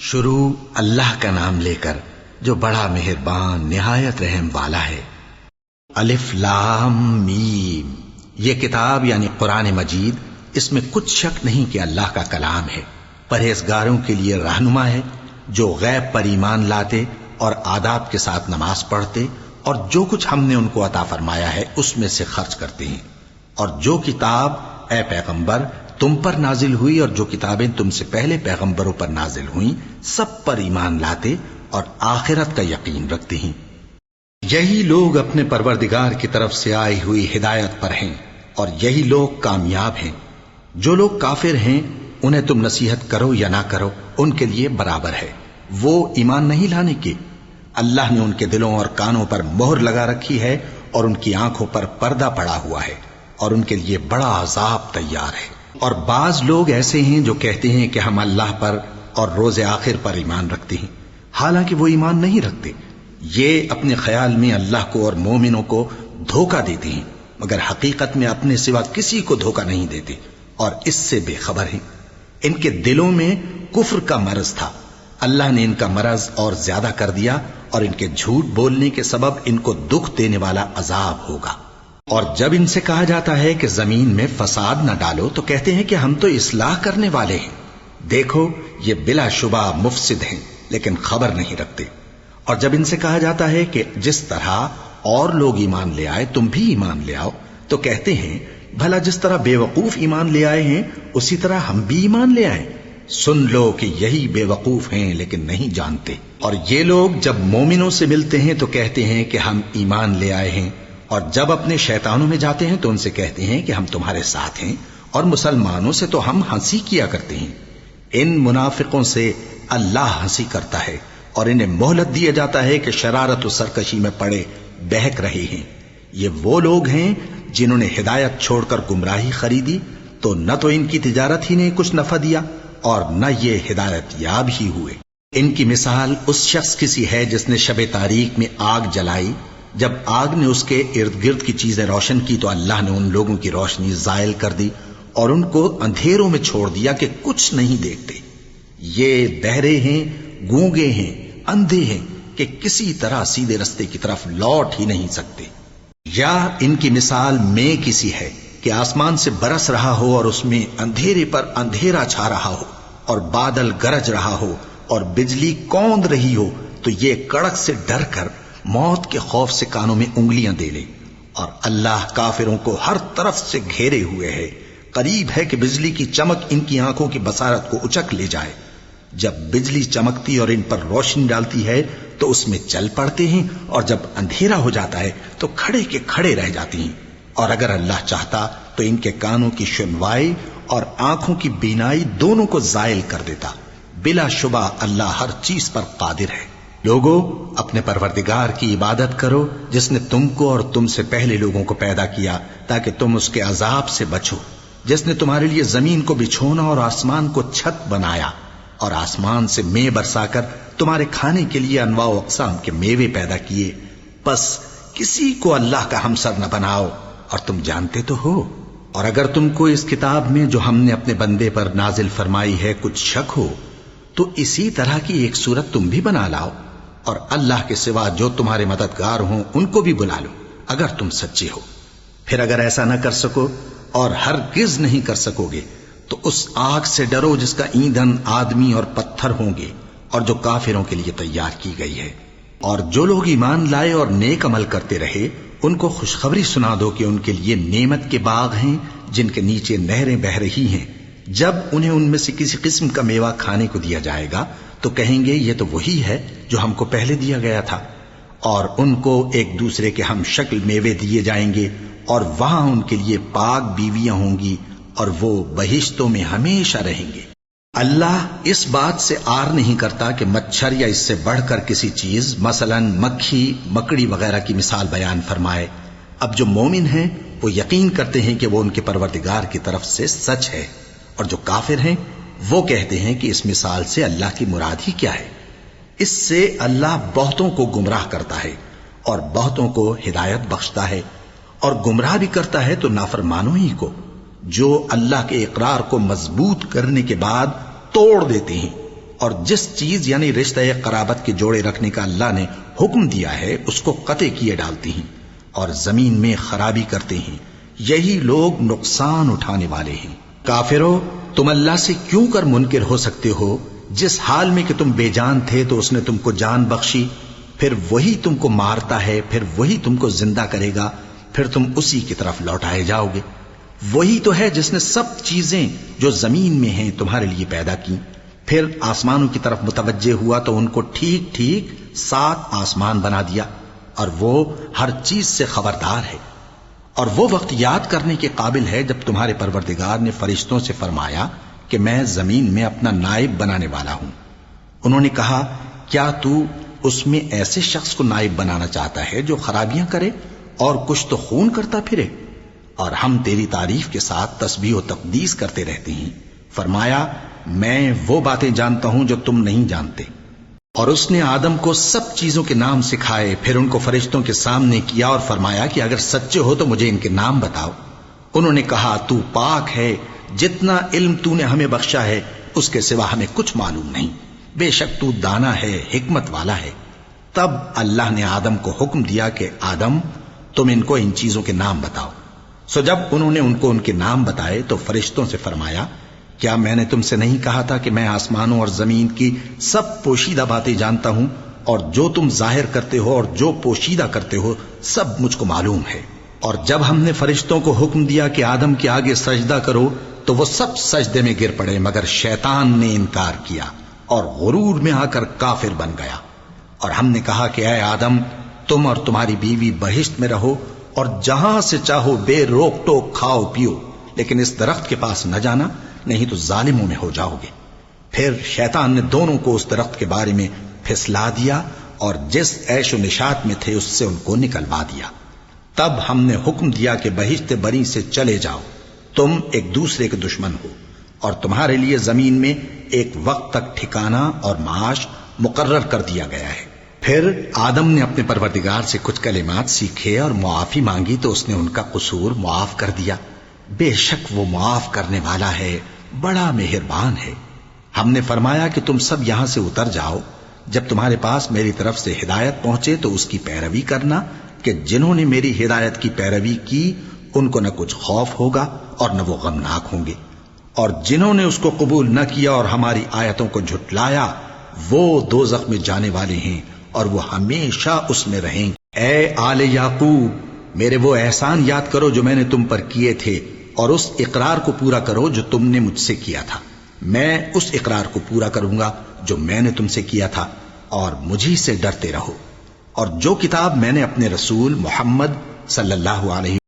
شروع اللہ کا نام لے کر جو بڑا مہربان نہایت رحم والا ہے۔ الف لام میم، یہ کتاب یعنی قرآن مجید، اس میں کچھ شک نہیں کہ اللہ کا کلام ہے، پرہیزگاروں کے لیے رہنما ہے جو غیب پر ایمان لاتے اور آداب کے ساتھ نماز پڑھتے اور جو کچھ ہم نے ان کو عطا فرمایا ہے اس میں سے خرچ کرتے ہیں، اور جو کتاب اے پیغمبر تم پر نازل ہوئی اور جو کتابیں تم سے پہلے پیغمبروں پر نازل ہوئیں سب پر ایمان لاتے اور آخرت کا یقین رکھتے ہیں۔ یہی لوگ اپنے پروردگار کی طرف سے آئی ہوئی ہدایت پر ہیں اور یہی لوگ کامیاب ہیں۔ جو لوگ کافر ہیں انہیں تم نصیحت کرو یا نہ کرو ان کے لیے برابر ہے، وہ ایمان نہیں لانے کے۔ اللہ نے ان کے دلوں اور کانوں پر مہر لگا رکھی ہے اور ان کی آنکھوں پر پردہ پڑا ہوا ہے اور ان کے لیے بڑا عذاب تیار ہے۔ اور بعض لوگ ایسے ہیں جو کہتے ہیں کہ ہم اللہ پر اور روز آخر پر ایمان رکھتے ہیں، حالانکہ وہ ایمان نہیں رکھتے۔ یہ اپنے خیال میں اللہ کو اور مومنوں کو دھوکہ دیتے ہیں، مگر حقیقت میں اپنے سوا کسی کو دھوکہ نہیں دیتے اور اس سے بے خبر ہیں۔ ان کے دلوں میں کفر کا مرض تھا، اللہ نے ان کا مرض اور زیادہ کر دیا اور ان کے جھوٹ بولنے کے سبب ان کو دکھ دینے والا عذاب ہوگا۔ اور جب ان سے کہا جاتا ہے کہ زمین میں فساد نہ ڈالو تو کہتے ہیں کہ ہم تو اصلاح کرنے والے ہیں، دیکھو یہ بلا شبہ مفسد ہیں لیکن خبر نہیں رکھتے۔ اور جب ان سے کہا جاتا ہے کہ جس طرح اور لوگ ایمان لے آئے تم بھی ایمان لے آؤ تو کہتے ہیں بھلا جس طرح بے وقوف ایمان لے آئے ہیں اسی طرح ہم بھی ایمان لے آئیں۔ سن لو کہ یہی بے وقوف ہیں لیکن نہیں جانتے۔ اور یہ لوگ جب مومنوں سے ملتے ہیں تو کہتے ہیں کہ ہم ایمان لے آئے ہیں، اور جب اپنے شیطانوں میں جاتے ہیں تو ان سے کہتے ہیں کہ ہم تمہارے ساتھ ہیں، اور مسلمانوں سے تو ہم ہنسی کیا کرتے ہیں۔ ان منافقوں سے اللہ ہنسی کرتا ہے اور انہیں مہلت دیا جاتا ہے کہ شرارت و سرکشی میں پڑے بہک رہے ہیں۔ یہ وہ لوگ ہیں جنہوں نے ہدایت چھوڑ کر گمراہی خریدی تو نہ تو ان کی تجارت ہی نے کچھ نفع دیا اور نہ یہ ہدایت یاب ہی ہوئے۔ ان کی مثال اس شخص کی سی ہے جس نے شب تاریک میں آگ جلائی، جب آگ نے اس کے ارد گرد کی چیزیں روشن کی تو اللہ نے ان لوگوں کی روشنی زائل کر دی اور ان کو اندھیروں میں چھوڑ دیا کہ کچھ نہیں دیکھتے۔ یہ بہرے ہیں، گونگے ہیں، اندھے ہیں کہ کسی طرح سیدھے رستے کی طرف لوٹ ہی نہیں سکتے۔ یا ان کی مثال میں کسی ہے کہ آسمان سے برس رہا ہو اور اس میں اندھیرے پر اندھیرا چھا رہا ہو اور بادل گرج رہا ہو اور بجلی کوند رہی ہو تو یہ کڑک سے ڈر کر موت کے خوف سے کانوں میں انگلیاں دے لے۔ اور اللہ کافروں کو ہر طرف سے گھیرے ہوئے ہے، قریب ہے کہ بجلی کی چمک ان کی آنکھوں کی بصارت کو اچک لے جائے۔ جب بجلی چمکتی اور ان پر روشنی ڈالتی ہے تو اس میں چل پڑتے ہیں، اور جب اندھیرا ہو جاتا ہے تو کھڑے کے کھڑے رہ جاتے ہیں۔ اور اگر اللہ چاہتا تو ان کے کانوں کی سنوائی اور آنکھوں کی بینائی دونوں کو زائل کر دیتا۔ بلا شبہ اللہ ہر چیز پر قادر ہے۔ لوگو اپنے پروردگار کی عبادت کرو جس نے تم کو اور تم سے پہلے لوگوں کو پیدا کیا تاکہ تم اس کے عذاب سے بچو، جس نے تمہارے لیے زمین کو بچھونا اور آسمان کو چھت بنایا اور آسمان سے مے برسا کر تمہارے کھانے کے لیے انواع و اقسام کے میوے پیدا کیے۔ پس کسی کو اللہ کا ہمسر نہ بناؤ اور تم جانتے تو ہو۔ اور اگر تم کو اس کتاب میں جو ہم نے اپنے بندے پر نازل فرمائی ہے کچھ شک ہو تو اسی طرح کی ایک صورت تم بھی بنا لاؤ، اور اللہ کے سوا جو تمہارے مددگار ہوں ان کو بھی بلا لو اگر تم سچے ہو۔ پھر اگر ایسا نہ کر سکو اور ہرگز نہیں کر سکو گے تو اس آگ سے ڈرو جس کا ایندھن آدمی اور پتھر ہوں گے اور جو کافروں کے لیے تیار کی گئی ہے۔ اور جو لوگ ایمان لائے اور نیک عمل کرتے رہے ان کو خوشخبری سنا دو کہ ان کے لیے نعمت کے باغ ہیں جن کے نیچے نہریں بہ رہی ہیں۔ جب انہیں ان میں سے کسی قسم کا میوہ کھانے کو دیا جائے گا تو کہیں گے یہ تو وہی ہے جو ہم کو پہلے دیا گیا تھا، اور ان کو ایک دوسرے کے ہم شکل میوے دیے جائیں گے اور وہاں ان کے لیے پاک بیویاں ہوں گی اور وہ بہشتوں میں ہمیشہ رہیں گے۔ اللہ اس بات سے آر نہیں کرتا کہ مچھر یا اس سے بڑھ کر کسی چیز مثلا مکھی مکڑی وغیرہ کی مثال بیان فرمائے۔ اب جو مومن ہیں وہ یقین کرتے ہیں کہ وہ ان کے پروردگار کی طرف سے سچ ہے، اور جو کافر ہیں وہ کہتے ہیں کہ اس مثال سے اللہ کی مراد ہی کیا ہے۔ اس سے اللہ بہتوں کو گمراہ کرتا ہے اور بہتوں کو ہدایت بخشتا ہے، اور گمراہ بھی کرتا ہے تو نافرمانوں ہی کو، جو اللہ کے اقرار کو مضبوط کرنے کے بعد توڑ دیتے ہیں۔ اور جس چیز یعنی رشتہ قرابت کے جوڑے رکھنے کا اللہ نے حکم دیا ہے اس کو قطع کیے ڈالتی ہیں اور زمین میں خرابی کرتے ہیں، یہی لوگ نقصان اٹھانے والے ہیں۔ کافرو، تم اللہ سے کیوں کر منکر ہو سکتے ہو؟ جس حال میں کہ تم بے جان تھے تو اس نے تم کو جان بخشی، پھر وہی تم کو مارتا ہے، پھر وہی تم کو زندہ کرے گا، پھر تم اسی کی طرف لوٹائے جاؤ گے۔ وہی تو ہے جس نے سب چیزیں جو زمین میں ہیں تمہارے لیے پیدا کی، پھر آسمانوں کی طرف متوجہ ہوا تو ان کو ٹھیک ٹھیک 7 آسمان بنا دیا، اور وہ ہر چیز سے خبردار ہے۔ اور وہ وقت یاد کرنے کے قابل ہے جب تمہارے پروردگار نے فرشتوں سے فرمایا کہ میں زمین میں اپنا نائب بنانے والا ہوں۔ انہوں نے کہا، کیا تو اس میں ایسے شخص کو نائب بنانا چاہتا ہے جو خرابیاں کرے اور کچھ تو خون کرتا پھرے؟ اور ہم تیری تعریف کے ساتھ تسبیح و تقدیس کرتے رہتے ہیں۔ فرمایا، میں وہ باتیں جانتا ہوں جو تم نہیں جانتے۔ اور اس نے آدم کو سب چیزوں کے نام سکھائے، پھر ان کو فرشتوں کے سامنے کیا اور فرمایا کہ اگر سچے ہو تو مجھے ان کے نام بتاؤ۔ انہوں نے کہا، تو پاک ہے، جتنا علم تو نے ہمیں بخشا ہے اس کے سوا ہمیں کچھ معلوم نہیں، بے شک تو دانا ہے، حکمت والا ہے۔ تب اللہ نے آدم کو حکم دیا کہ آدم، تم ان کو ان چیزوں کے نام بتاؤ۔ سو جب انہوں نے ان کو ان کے نام بتائے تو فرشتوں سے فرمایا، کیا میں نے تم سے نہیں کہا تھا کہ میں آسمانوں اور زمین کی سب پوشیدہ باتیں جانتا ہوں، اور جو تم ظاہر کرتے ہو اور جو پوشیدہ کرتے ہو سب مجھ کو معلوم ہے۔ اور جب ہم نے فرشتوں کو حکم دیا کہ آدم کے آگے سجدہ کرو تو وہ سب سجدے میں گر پڑے مگر شیطان نے انکار کیا اور غرور میں آ کر کافر بن گیا۔ اور ہم نے کہا کہ اے آدم، تم اور تمہاری بیوی بہشت میں رہو اور جہاں سے چاہو بے روک ٹوک کھاؤ پیو، لیکن اس درخت کے پاس نہ جانا، نہیں تو ظالموں میں ہو جاؤ گے۔ پھر شیطان نے دونوں کو اس درخت کے بارے میں پھسلا دیا اور جس عیش و نشاط میں تھے اس سے ان کو نکلوا دیا۔ تب ہم نے حکم دیا کہ بہشت بری سے چلے جاؤ، تم ایک دوسرے کے دشمن ہو، اور تمہارے لیے زمین میں ایک وقت تک ٹھکانہ اور معاش مقرر کر دیا گیا ہے۔ پھر آدم نے اپنے پروردگار سے کچھ کلمات سیکھے اور معافی مانگی تو اس نے ان کا قصور معاف کر دیا۔ بے شک وہ معاف کرنے والا ہے، بڑا مہربان ہے۔ ہم نے فرمایا کہ تم سب یہاں سے اتر جاؤ، جب تمہارے پاس میری طرف سے ہدایت پہنچے تو اس کی پیروی کرنا، کہ جنہوں نے میری ہدایت کی پیروی کی ان کو نہ کچھ خوف ہوگا اور نہ وہ غمناک ہوں گے، اور جنہوں نے اس کو قبول نہ کیا اور ہماری آیتوں کو جھٹلایا وہ دوزخ میں جانے والے ہیں اور وہ ہمیشہ اس میں رہیں گے۔ اے آل یعقوب، میرے وہ احسان یاد کرو جو میں نے تم پر کیے تھے، اور اس اقرار کو پورا کرو جو تم نے مجھ سے کیا تھا۔ میں اس اقرار کو پورا کروں گا جو میں نے تم سے کیا تھا، اور مجھی سے ڈرتے رہو۔ اور جو کتاب میں نے اپنے رسول محمد صلی اللہ علیہ